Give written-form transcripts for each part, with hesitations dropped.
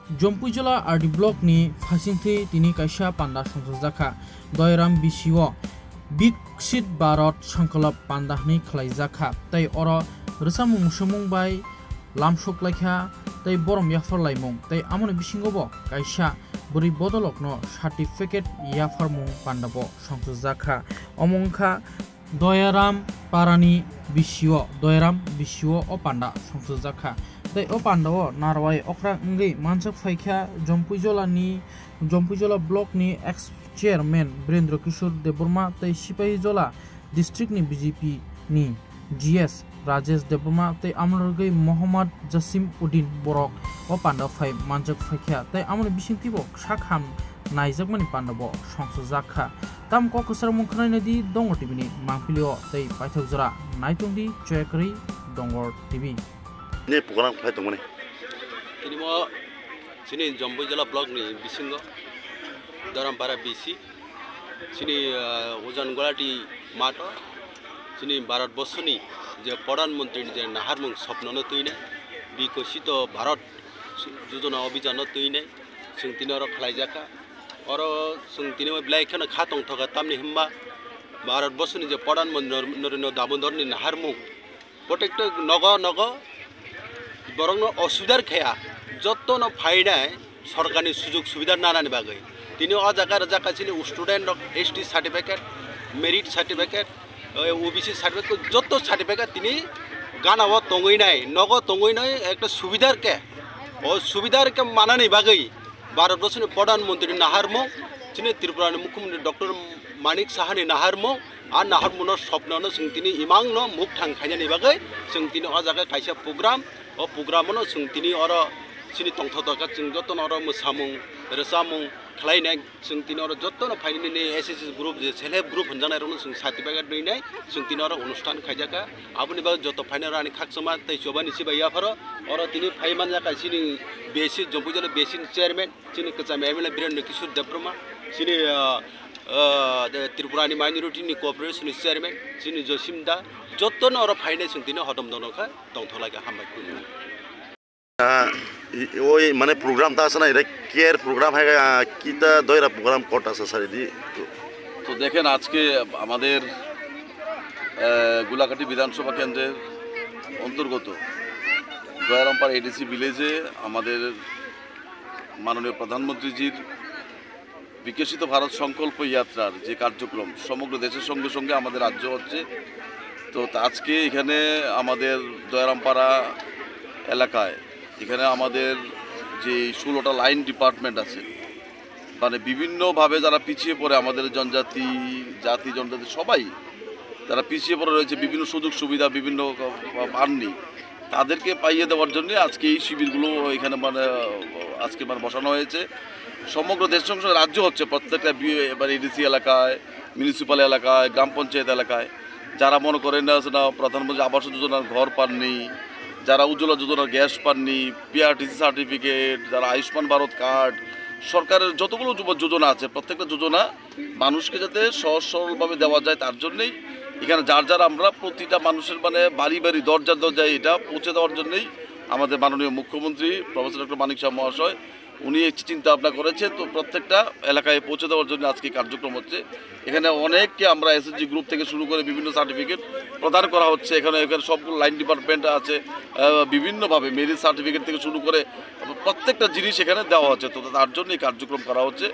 जम्पुइजला RD block नि फासिंथि तिनि काइसा पान्दा संसजाखा दयराम बिसिओ विकसित भारत संकल्प पान्दा नि खलाइजाखा तै अर रसामुं समुं बाय लामसुकलाइखा तै बरम याफर लाइमुं तै आमन बिसिंगबो काइसा बोरै बदलकनो सार्टिफिकेट याफरमुं पान्दाबो संसजाखा अमंखा दयाराम पारानि बिसिओ अ पान्दा संसजाखा तै अ पान्दाओ नारवाय अख्रा इंगै मानसक फाइखा जम्पुइजला ब्लक नि एक्स चेयरमैन वीरेंद्र किशोर देबबर्मा तै सिपाहीजला डिस्ट्रिक्ट नि बीजेपी नि जीएस राजेश देबबर्मा तै आमलरगै मोहम्मद जसीम उद्दीन बरक अ पान्दा फाइ मानसक फाइखा तै आमन बिसिंतिबो साखाम नाइजाकमानि पान्दाबो संसजाखा ताम को कसर मुखनाय नदी दंगर टीवी नि मांगपिलिओ तै पाइथकजरा नाइतुंदी चयकरी दंगर टीवी ने पुगरां phi दंगने ini mo sini Jompuijala blok ni bisingo Darampara BC sini Ujan Golati mato sini Bharat Bossoni je প্রধানমন্ত্রী যে নাহারমুং স্বপ্ন তুইনে বিকশিত ভারত যোজনা অভিযান তুইনে जों तिनी खालायजाखा और जों तिनी ब्लाइखनो खातं थका तामनि हिम्बा भारत बर्षनि जे प्रधानमंत्री नरेन्द्र दामोदरनि नाहारमुं प्रत्येक नग बरंनो असुविधार खाया जत्न फाइनाय सरकारनि सुजुग सुविधा नानानि बागै तिनी अजाका चिनि student ST certificate merit certificate OBC certificate जत्त सार्टिफिकेट तिनी गानाव तंगैनाय नग तंगैनाय एक सुविधार के मानानि बागै भारत बर्षनि प्रधानमंत्री नाहारमुं चिनि त्रिपुरानि मुख्यमंत्री डॉक्टर मानिक साहानि नाहारमुं आ नाहारमुंनो स्वप्ननो जों तिनी इमांनो मुख थांखायनानि बागै जों तिनी अजाका खायसे प्रोग्राम ओ प्रोग्रामनो जों तिनी अर सिनि तंथदका जों जतन अर मोसामुं रोजामुं खालायनाय जों तिनी अर जतन फाइनानि एसएससी ग्रुप जे सेल्फ हेल्प ग्रुप होनजानाय रनो जों सार्टिफिकेट दैनाय जों तिनी अर अनुष्ठान खायजाका आबुनि बा जत फाइनारानि खाकसमा तैसोबानि सिबाया फर और तिनी फाइमान जाका सिनि बेसि जम्पुइजला बेसिन चेयरमैन सिनि कचाम एमएलए वीरेंद्र किशोर देबबर्मा सिनि त्रिपुरानि माइनरिटीनि कोअपरेशन चेयरमैन सिनि जसिमदा जतन और फाइनाय जों तिनी हदम दनखा दंथलागा हामबायखौ ওই মানে প্রোগ্রাম তা আছে না এটা কেয়ার প্রোগ্রাম হয় কিটা দয়রা প্রোগ্রাম কত আছে স্যার এদি তো দেখেন আজকে আমাদের গোলাঘাটি বিধানসভা কেন্দ্রের অন্তর্গত দয়ারামপাড়া এডিসি ভিলেজে আমাদের মাননীয় প্রধানমন্ত্রীজির বিকশিত ভারত সংকল্প যাত্রার যে কার্যক্রম সমগ্র দেশের সঙ্গে সঙ্গে আমাদের রাজ্য হচ্ছে তো আজকে এখানে আমাদের দয়ারামপাড়া এলাকায় এখানে আমাদের যে 16টা লাইন ডিপার্টমেন্ট আছে মানে বিভিন্নভাবে যারা পিছিয়ে পড়ে আমাদের জনজাতি জনজাতি সবাই যারা পিছিয়ে পড়ে রয়েছে বিভিন্ন সুযোগ সুবিধা বিভিন্ন পাননি তাদেরকে পাইয়ে দেওয়ার জন্য আজকে এই শিবিরগুলো এখানে আজকে বসানো হয়েছে সমগ্র দেশের সঙ্গে রাজ্য হচ্ছে প্রত্যেকটা এবার এডিসি এলাকায় মিউনিসিপ্যাল এলাকায় গ্রাম পঞ্চায়েত এলাকায় যারা মনে করেন না প্রধানমন্ত্রী আবাস যোজনার ঘর পাননি যারা উজ্জ্বলা যোজনার গ্যাস পাননি পিআরটিসি সার্টিফিকেট যারা আয়ুষ্মান ভারত কার্ড সরকারের যতগুলো যোজনা আছে প্রত্যেকটা যোজনা মানুষকে যাতে সহজ সরলভাবে দেওয়া যায় তার জন্যই এখানে যার আমরা প্রতিটা মানুষের বাড়ি দরজায় এটা পৌঁছে দেওয়ার জন্যই আমাদের মাননীয় মুখ্যমন্ত্রী প্রফেসর ডক্টর মানিক সাহা মহাশয় উনি চিন্তা ভাবনা করেছেন তো প্রত্যেকটা এলাকায় পৌঁছে দেওয়ার জন্য আজকে কার্যক্রম হচ্ছে এখানে অনেককে আমরা এসএসজি গ্রুপ থেকে শুরু করে বিভিন্ন সার্টিফিকেট প্রদান করা হচ্ছে এখানে সবগুলো লাইন ডিপার্টমেন্ট আছে বিভিন্নভাবে মেরিট সার্টিফিকেট থেকে শুরু করে প্রত্যেকটা জিনিস এখানে দেওয়া হচ্ছে তো তার জন্য এই কার্যক্রম করা হচ্ছে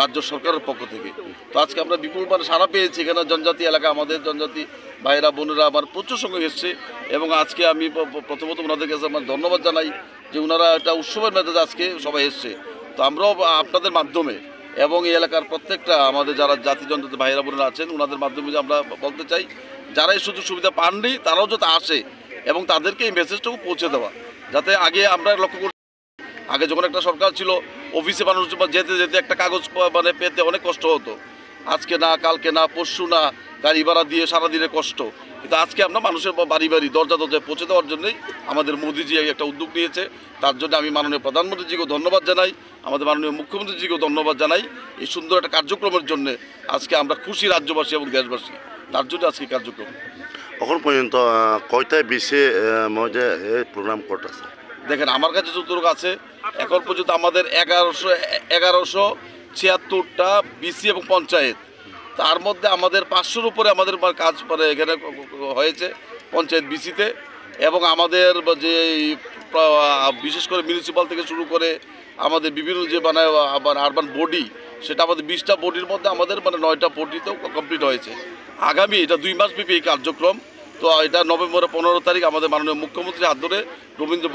রাজ্য সরকারের পক্ষ থেকে তো আজকে আমরা বিপুল সাড়া পেয়েছি এখানে জনজাতি এলাকা আমাদের জনজাতি ভাইরা বোনেরা আমার প্রচুর সঙ্গে এসছে এবং আজকে আমি প্রথমত ওনাদের কাছে আমার ধন্যবাদ জানাই যে ওনারা একটা উৎসবের মেজাজে আজকে সবাই এসছে তো আমরাও আপনাদের মাধ্যমে এবং এই এলাকার প্রত্যেকটা আমাদের যারা জাতি জনজাতি ভাইরা বোনেরা আছেন ওনাদের মাধ্যমে আমরা বলতে চাই যারা এই সুযোগ সুবিধা পাননি তারাও যাতে আসে এবং তাদেরকে এই মেসেজটাও পৌঁছে দেওয়া যাতে আগে আমরা লক্ষ্য করি আগে যখন একটা সরকার ছিল অফিসে মানুষ যেতে একটা কাগজ পেতে অনেক কষ্ট হতো আজকে না কালকে না পরশু না গাড়ি ভাড়া দিয়ে সারাদিনের কষ্ট কিন্তু আজকে আমরা মানুষের বাড়ি দরজায় পৌঁছে দেওয়ার জন্যই আমাদের মোদিজি একটা উদ্যোগ নিয়েছে তার জন্য আমি মাননীয় প্রধানমন্ত্রীজিকেও ধন্যবাদ জানাই আমাদের মাননীয় মুখ্যমন্ত্রীজিকেও ধন্যবাদ জানাই এই সুন্দর একটা কার্যক্রমের জন্য আজকে আমরা খুশি রাজ্যবাসী এবং দেশবাসী তার জন্য আজকে কার্যক্রম এখন পর্যন্ত কয়টায় বেশি মজা এই প্রোগ্রাম করতেছে দেখেন আমার কাছে যতটুকু আছে এখন পর্যন্ত আমাদের 1176টা বিসি এবং পঞ্চায়েত, তার মধ্যে আমাদের 500-র উপরে আমাদের কাজ মানে এখানে হয়েছে পঞ্চায়েত বিসিতে, এবং আমাদের যে বিশেষ করে মিউনিসিপাল থেকে শুরু করে আমাদের বিভিন্ন যে মানে আরবান বডি, সেটা আমাদের 20টা বডির মধ্যে আমাদের মানে 9টা বডিতেও কমপ্লিট হয়েছে। আগামী এটা 2 মাস ব্যাপী এই কার্যক্রম। তো এটা নভেম্বরের 15 তারিখ আমাদের মাননীয় মুখ্যমন্ত্রীর হাত ধরে রবীন্দ্র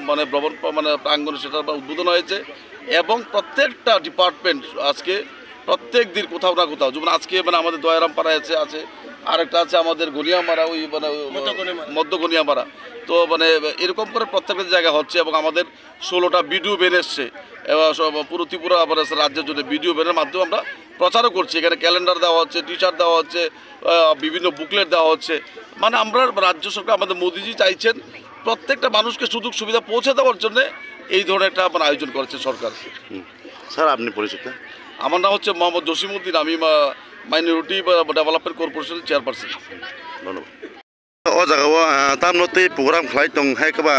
মানে ভবন মানে প্রাঙ্গণে সেটার উদ্বোধন হয়েছে, এবং প্রত্যেকটা ডিপার্টমেন্ট আজকে প্রত্যেক দিন কোথাও না কোথাও, যেমন আজকে মানে আমাদের দয়ারামপাড়ায় আছে, আরেকটা আছে আমাদের গনিয়ামারা, ওই মানে মধ্য গনিয়ামারা। তো মানে এরকম করে প্রত্যেকটা জায়গা হচ্ছে, এবং আমাদের 16টা ভিডিও বের এসছে পুরো ত্রিপুরা মানে রাজ্যের জন্য ভিডিও বেরের মাধ্যমে আমরা প্রচারও করছি। এখানে ক্যালেন্ডার দেওয়া হচ্ছে, টি শার্ট দেওয়া হচ্ছে, বিভিন্ন বুকলেট দেওয়া হচ্ছে। মানে আমরা রাজ্য সরকার আমাদের মোদিজি চাইছেন প্রত্যেকটা মানুষকে সুযোগ সুবিধা পৌঁছে দেওয়ার জন্য এই ধরনের একটা মানে আয়োজন করেছে সরকার। স্যার আপনি পরিচিত? আমার নাম হচ্ছে মোহাম্মদ জসিমউদ্দিন, আমি মাইনরিটি ডেভেলপমেন্ট কর্পোরেশনের চেয়ারপারসন। ধন্যবাদ। ও জায়গাও তার নতে প্রোগ্রাম খাই দং হাইকবা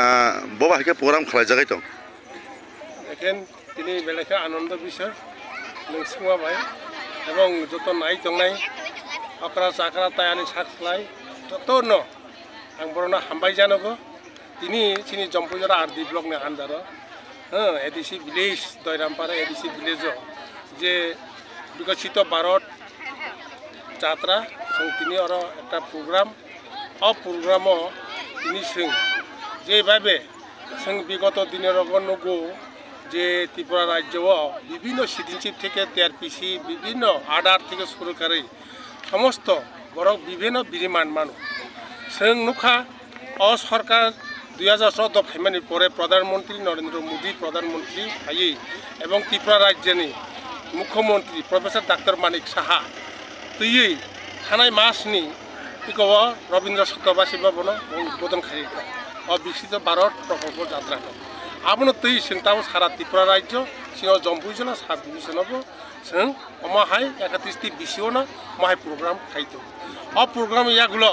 ববা হাইকে প্রোগ্রাম খাই জায়গায় দং এখন তিনি বেলেখা আনন্দ বিষয় নংসিমাবাই এবং যত নাই দंनाय अकरा चाकरा तायानि साखलाय যত ন आं बरना हामबाय जानोगो তিনি চিনি জম্পুজরা আরডি ব্লক নে under ADC village Dayrampara ADC village যে বিকশিত ভারত যাত্রা তিনি আর একটা প্রোগ্রাম প্রোগ্রাম তিনি যেভাবে বিগত দিনের নগো যে ত্রিপুরা রাজ্য বিভিন্ন সিটিনশিপ থেকে টিআরপিসি বিভিন্ন আর্ডার থেকে শুরু করে সমস্ত বড় বিভিন্ন বিরিমান মানুষ নুখা সরকার 2014 ফাইমানি পরে প্রধানমন্ত্রী নরেন্দ্র মোদী প্রধানমন্ত্রী ফাইয়ে এবং ত্রিপুরা রাজ্যनि মুখ্যমন্ত্রী প্রফেসর ডাক্তার মানিক সাহা তুই থানায় মাসনি ইকো রবীন্দ্র শতবার্ষিকী ভবন উদ্বোধন খারিকা বিকশিত ভারত প্রকল্প যাত্রা আপনি তুই তাও সারা ত্রিপুরা রাজ্য সিংহ জম্পুই জেলা সাব ডিভিশনবো অমাহাই 31টি বিসিও না মাহাই প্রোগ্রাম খাইতো প্রোগ্রাম ইয়াগুলো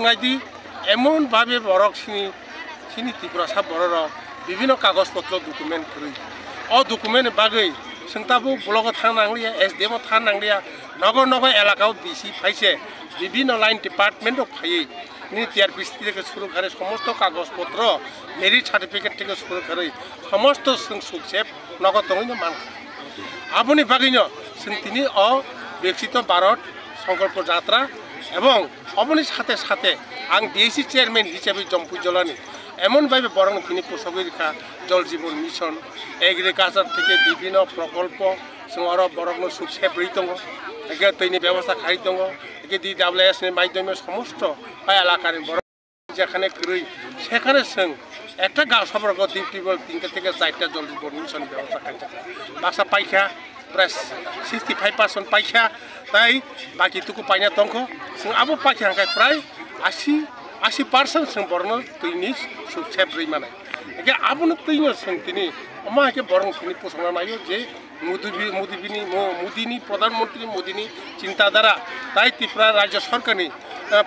নাইদি এমনভাবে বরক সিনি ত্রিপুরা সাব বড় বিভিন্ন কাগজপত্র ডকুমেন্ট করি ডকুমেন্ট বাগৈ তাবো ব্লক থাকনাंगलिया एसडीएम থাকनांगलिया नगर नगर एलाकाव बिसि फाइसे বিভিন্ন लाइन डिपार्टमेंट फाइए नि टीआरपीसी থেকে শুরু করে সমস্ত কাগজপত্র মেরিট সার্টিফিকেট থেকে শুরু করে সমস্ত সুখসেপ নগদ দङैनो मान আপনি বাগैनो তিনি বিকশিত ভারত সংকল্প যাত্রা এবং আপনি সাথে সাথে आं ডিএসি চেয়ারম্যান হিসেবে জম্পু জেলানি এমনভাবে বরং তিনি পোষকরিকা জল জীবন মিশন এগ্রিকালচার থেকে বিভিন্ন প্রকল্প আরো বরং সুখসেপ দङ একে তৈরি ব্যবস্থা খাই দङ একে DWS মাধ্যমে সমস্ত এলাকার বড় যেখানে করি সেখানে একটা গাঁও সম্পর্ক টিউবওয়েল 3টা থেকে 4টা জল জীবন মিশন ব্যবস্থা খাই বাসা পাইখা প্রায় 65% পাইখা তাই বাকিটুকু পাইনা দङ আবো পাইখা প্রায় 80% বরং তৈরি সুখসেপ মানে একে আপনি তৈরি তিনি আমাকে বরং তিনি পোষণা নাইও যে মোদিনী প্রধানমন্ত্রী মোদিনী চিন্তাধারা তাই ত্রিপুরা রাজ্য সরকারনি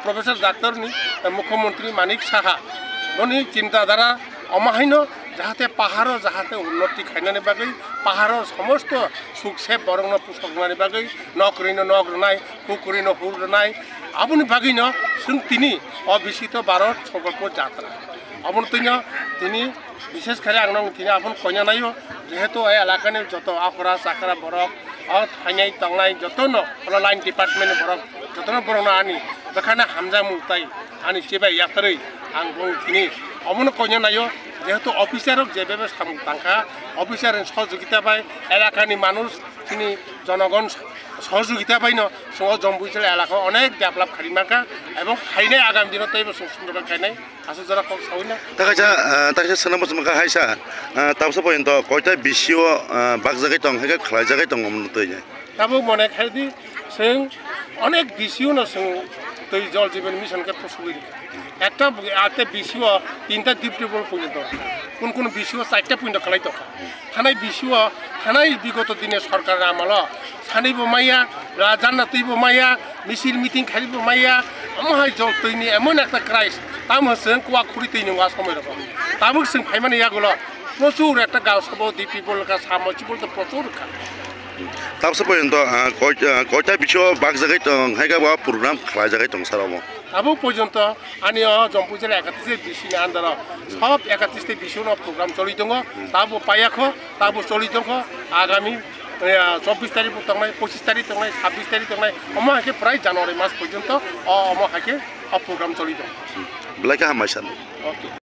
প্রফেসর ডাক্তারনি মুখ্যমন্ত্রী মানিক সাহা উনি চিন্তাধারা অমাহাইন যাহাতে পাহাড় যাহাতে উন্নতি খাইনানি বাগৈ পাহাড় সমস্ত সুখসেপ বরং পোষকনানি বাগৈ নকরিনো নগ্রনাই হুকরিনো হুরনাই আপনি বাগৈন তিনি বিকশিত ভারত সংকল্প যাত্রা আপনি তিনি বিশেষ করে তিনি আপন কইনা নাইও যেহেতু এই এলাকানি যত আকরা চাকরা বরক থাইনাই তংনাই যতন লাইন ডিপার্টমেন্ট বরক যতন বরং আনি বেখানে হামজা মুতাই আনি চেবাই ইয়াকরে आं बुं তিনি অমন কইনা নাইও যেহেতু অফিসারক যেভাবে তাঙ্কা অফিসারের সহযোগিতা পায় এলাকানি মানুষ তিনি জনগণ সহযোগিতা পাইন জম্পুই জেলা এলাকা অনেক ডেভেলপ খারিমাকা এবং খাইনাই আগামী দিনত সুন্দর খাইনাই আসলে যারা কক সাউই না তাকে সোনা বসমাকা হাইসা তাবসা পর্যন্ত কয়টা বিসিও বাগ জায়গায় দং হাইকা খালাই জায়গায় দং মন তৈ যায় তাবো মনে খাইদি অনেক বিসিও না তৈ জল জীবন মিশনকে প্রসুই একটা বিসিও 3টা ডিপ্টিবল পর্যন্ত কোন বিসিও 4টা পয়েন্ট খালাই দখা থানাই বিসিও থানাই বিগত দিনে সরকার আমল সানিব মাইয়া জান্নাত তৈব মাইয়া মিছিল মিটিং খালিব মাইয়া আমাহাই জল তৈনি এমন একটা ক্রাইস তামো जों কুয়া খুঁড়ি তৈ নङा সময় রকম তামো जों ফাইমানে ইয়াগুলো প্রচুর একটা গাঁও সব ডিপি বলকা সামচি বলতে প্রচুর খা তাবসে পর্যন্ত কয়টা বিষয় বাক জায়গায় দং হাইগা বা প্রোগ্রাম খালাই জায়গায় দং সারামো আবু পর্যন্ত আনিও জম্পু জেলা 31 বিশিনি আন্দার সব 31 বিশিনো প্রোগ্রাম চলি দङ তাবো পায়াখো তাবো চলি দङ আগামী 24 তারিখ তংনাই 25 তারিখ তংনাই 26 তারিখ তংনাই অম হাকে প্রায় জানুয়ারি মাস পর্যন্ত অম হাকে প্রোগ্রাম চলি দङ ব্লাইকা হামাইসান ওকে